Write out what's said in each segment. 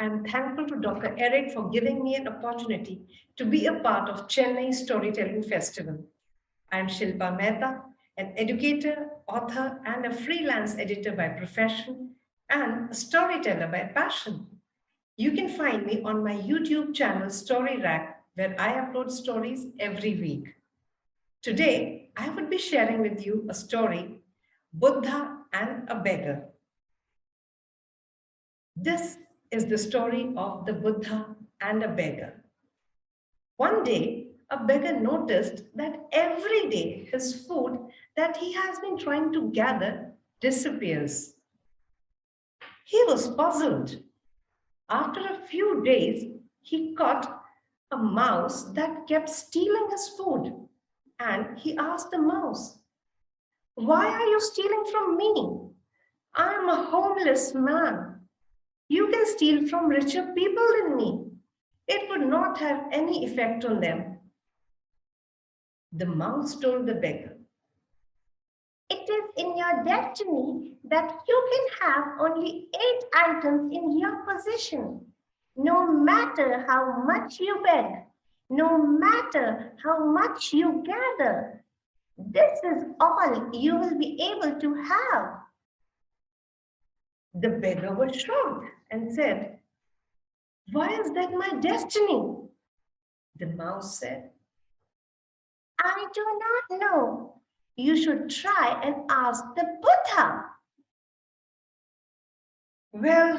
I'm thankful to Dr. Eric for giving me an opportunity to be a part of Chennai Storytelling Festival. I'm Shilpa Mehta, an educator, author, and a freelance editor by profession and a storyteller by passion. You can find me on my YouTube channel Story Rack, where I upload stories every week. Today, I would be sharing with you a story, Buddha and a Beggar. This is the story of the Buddha and a beggar. One day, a beggar noticed that every day his food that he has been trying to gather disappears. He was puzzled. After a few days, he caught a mouse that kept stealing his food. And he asked the mouse, "Why are you stealing from me? I am a homeless man. You can steal from richer people than me. It would not have any effect on them." The mouse told the beggar, "It is in your destiny that you can have only 8 items in your possession. No matter how much you beg, no matter how much you gather, this is all you will be able to have." The beggar was shocked and said, "Why is that my destiny?" The mouse said, "I do not know. You should try and ask the Buddha." Well,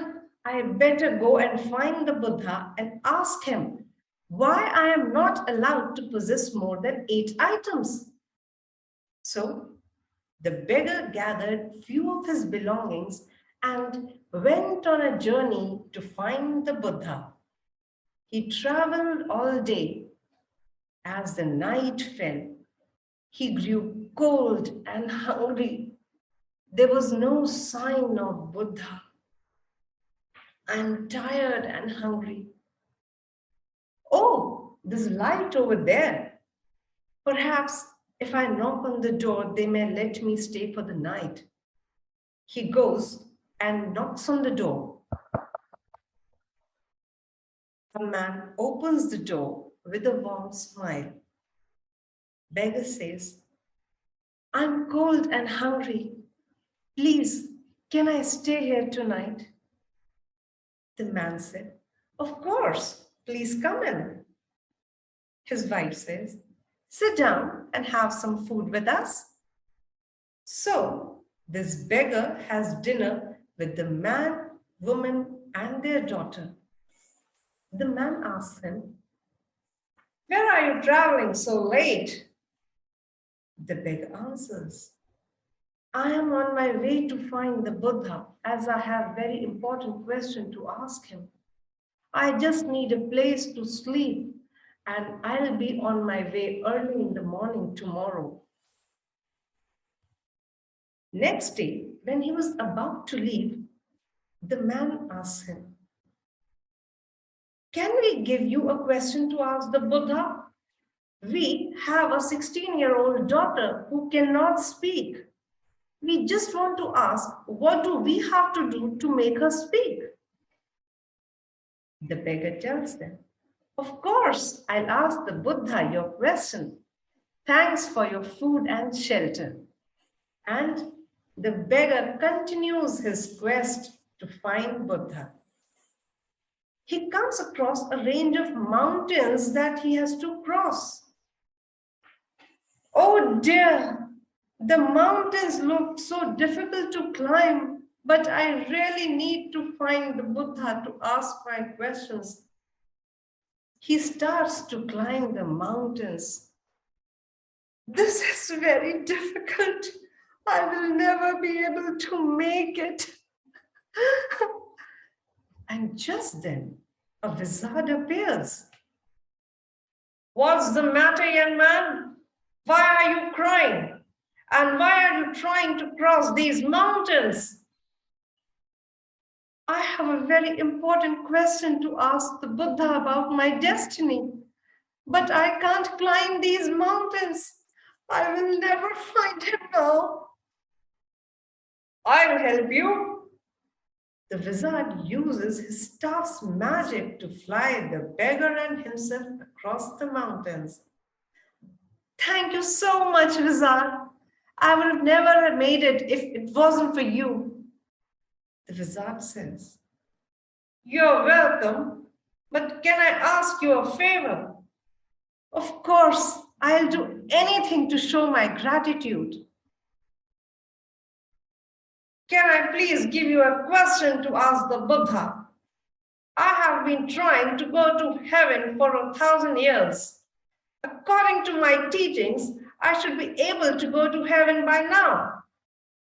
I better go and find the Buddha and ask him why I am not allowed to possess more than 8 items. So the beggar gathered few of his belongings and went on a journey to find the Buddha. He traveled all day. As the night fell, he grew cold and hungry. There was no sign of Buddha. "I'm tired and hungry. Oh, there's light over there. Perhaps if I knock on the door, they may let me stay for the night." He goes and knocks on the door. A man opens the door with a warm smile. Beggar says, "I'm cold and hungry. Please, can I stay here tonight?" The man said, "Of course, please come in." His wife says, "Sit down and have some food with us." So this beggar has dinner with the man, woman, and their daughter. The man asks him, "Where are you traveling so late?" The beggar answers, "I am on my way to find the Buddha, as I have very important question to ask him. I just need a place to sleep and I'll be on my way early in the morning tomorrow." Next day, when he was about to leave, the man asked him, "Can we give you a question to ask the Buddha? We have a 16-year-old daughter who cannot speak. We just want to ask, what do we have to do to make her speak?" The beggar tells them, "Of course, I'll ask the Buddha your question. Thanks for your food and shelter." And the beggar continues his quest to find Buddha. He comes across a range of mountains that he has to cross. Oh dear, the mountains look so difficult to climb, but I really need to find the Buddha to ask my questions. He starts to climb the mountains. "This is very difficult. I will never be able to make it." And just then, a wizard appears. "What's the matter, young man? Why are you crying? And why are you trying to cross these mountains?" "I have a very important question to ask the Buddha about my destiny, but I can't climb these mountains. I will never find him now." "I'll help you. The wizard uses his staff's magic to fly the beggar and himself across the mountains. Thank you so much, wizard. I would have never have made it if it wasn't for you. The wizard says, You're welcome, but can I ask you a favor? Of course, I'll do anything to show my gratitude. Can I please give you a question to ask the Buddha? I have been trying to go to heaven for 1,000 years. According to my teachings, I should be able to go to heaven by now.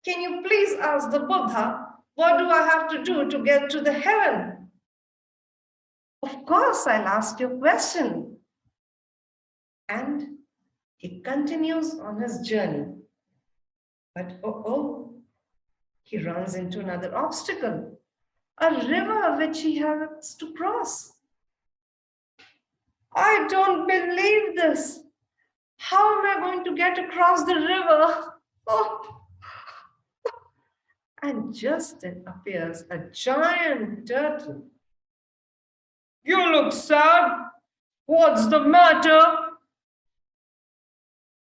Can you please ask the Buddha, what do I have to do to get to the heaven? Of course, I'll ask you a question. And he continues on his journey. But he runs into another obstacle, a river which he has to cross. I don't believe this. How am I going to get across the river? Oh. And just then appears a giant turtle. You look sad. What's the matter?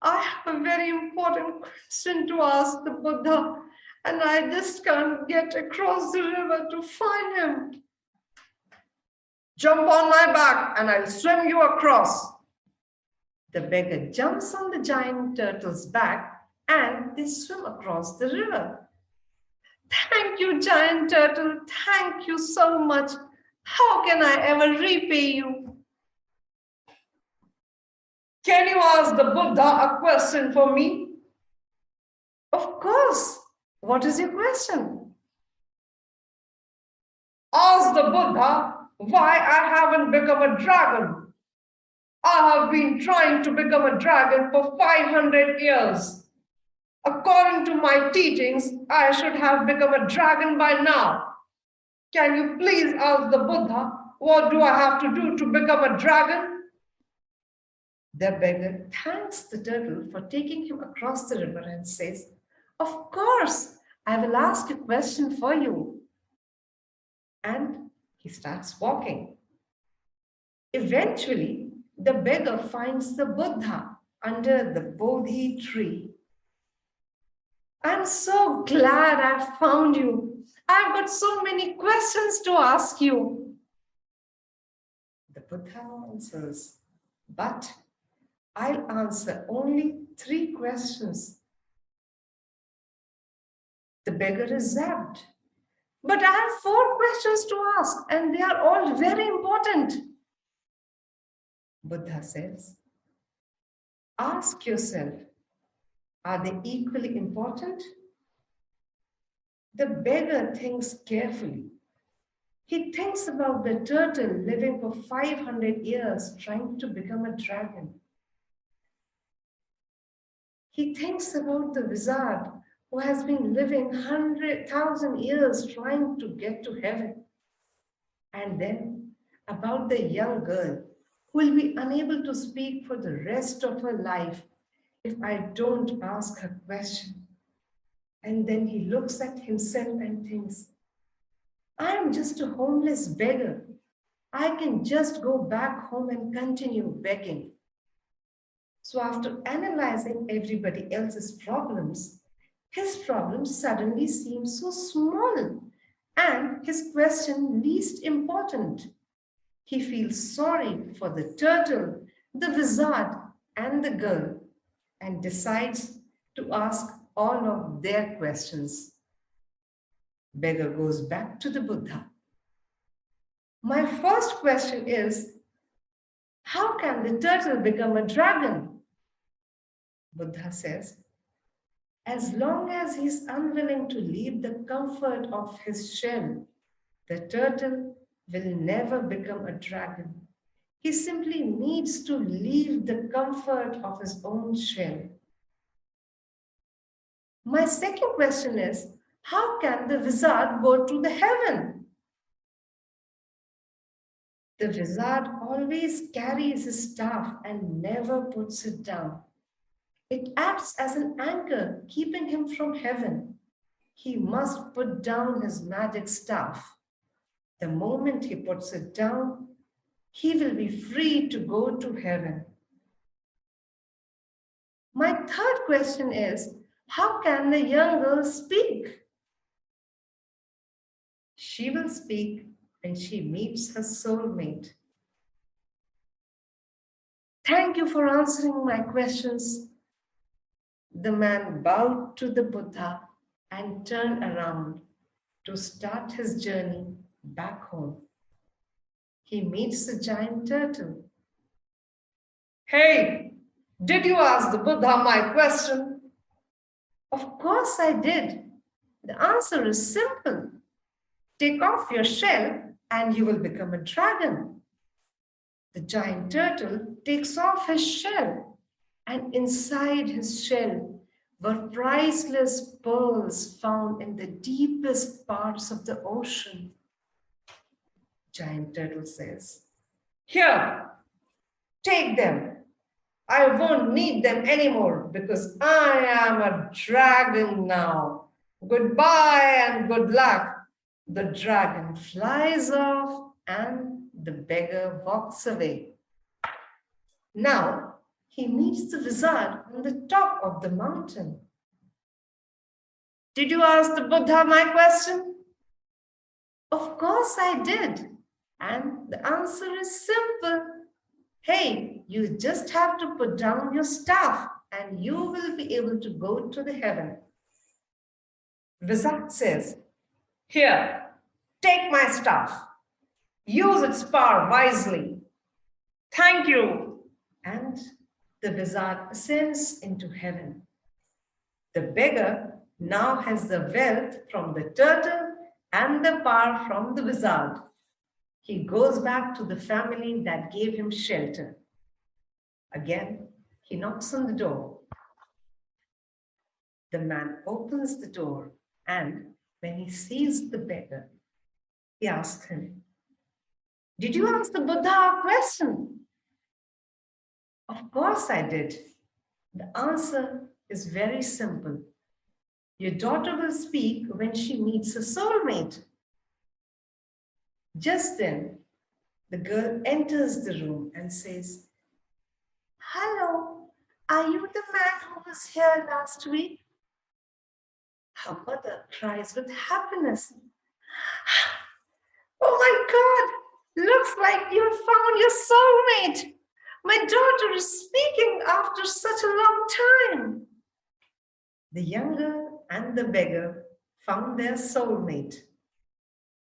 I have a very important question to ask the Buddha, and I just can't get across the river to find him. Jump on my back and I'll swim you across. The beggar jumps on the giant turtle's back and they swim across the river. Thank you, giant turtle. Thank you so much. How can I ever repay you? Can you ask the Buddha a question for me? Of course. What is your question? Ask the Buddha why I haven't become a dragon. I have been trying to become a dragon for 500 years. According to my teachings, I should have become a dragon by now. Can you please ask the Buddha, what do I have to do to become a dragon? The beggar thanks the turtle for taking him across the river and says, Of course, I will ask a question for you. And he starts walking. Eventually, the beggar finds the Buddha under the Bodhi tree. I'm so glad I found you. I've got so many questions to ask you. The Buddha answers, but I'll answer only 3 questions. The beggar is zapped. But I have 4 questions to ask, and they are all very important. Buddha says, ask yourself, are they equally important? The beggar thinks carefully. He thinks about the turtle living for 500 years trying to become a dragon. He thinks about the wizard who has been living 100,000 years trying to get to heaven. And then about the young girl who will be unable to speak for the rest of her life if I don't ask her question. And then he looks at himself and thinks, I am just a homeless beggar. I can just go back home and continue begging. So after analyzing everybody else's problems, his problem suddenly seems so small and his question least important. He feels sorry for the turtle, the wizard, and the girl and decides to ask all of their questions. Beggar goes back to the Buddha. My first question is, how can the turtle become a dragon? Buddha says, as long as he is unwilling to leave the comfort of his shell, the turtle will never become a dragon. He simply needs to leave the comfort of his own shell. My second question is, how can the wizard go to the heaven? The wizard always carries his staff and never puts it down. It acts as an anchor, keeping him from heaven. he must put down his magic staff. The moment he puts it down, he will be free to go to heaven. My third question is, how can the young girl speak? She will speak when she meets her soulmate. Thank you for answering my questions. The man bowed to the Buddha and turned around to start his journey back home. He meets the giant turtle. Hey, did you ask the Buddha my question? Of course I did. The answer is simple. Take off your shell and you will become a dragon. The giant turtle takes off his shell, and inside his shell were priceless pearls found in the deepest parts of the ocean. Giant turtle says, "Here, take them. I won't need them anymore because I am a dragon now. Goodbye and good luck." The dragon flies off and the beggar walks away. Now he meets the wizard on the top of the mountain. Did you ask the Buddha my question? Of course I did. And the answer is simple. Hey, you just have to put down your staff and you will be able to go to the heaven. Wizard says, "Here, take my staff. Use its power wisely." "Thank you." And the wizard ascends into heaven. The beggar now has the wealth from the turtle and the power from the wizard. He goes back to the family that gave him shelter. Again, he knocks on the door. The man opens the door, and when he sees the beggar, he asks him, "Did you ask the Buddha a question?" Of course I did. The answer is very simple. Your daughter will speak when she meets a soulmate. Just then, the girl enters the room and says, "Hello, are you the man who was here last week?" Her mother cries with happiness. "Oh my God, looks like you have found your soulmate. My daughter is speaking after such a long time." The young girl and the beggar found their soulmate.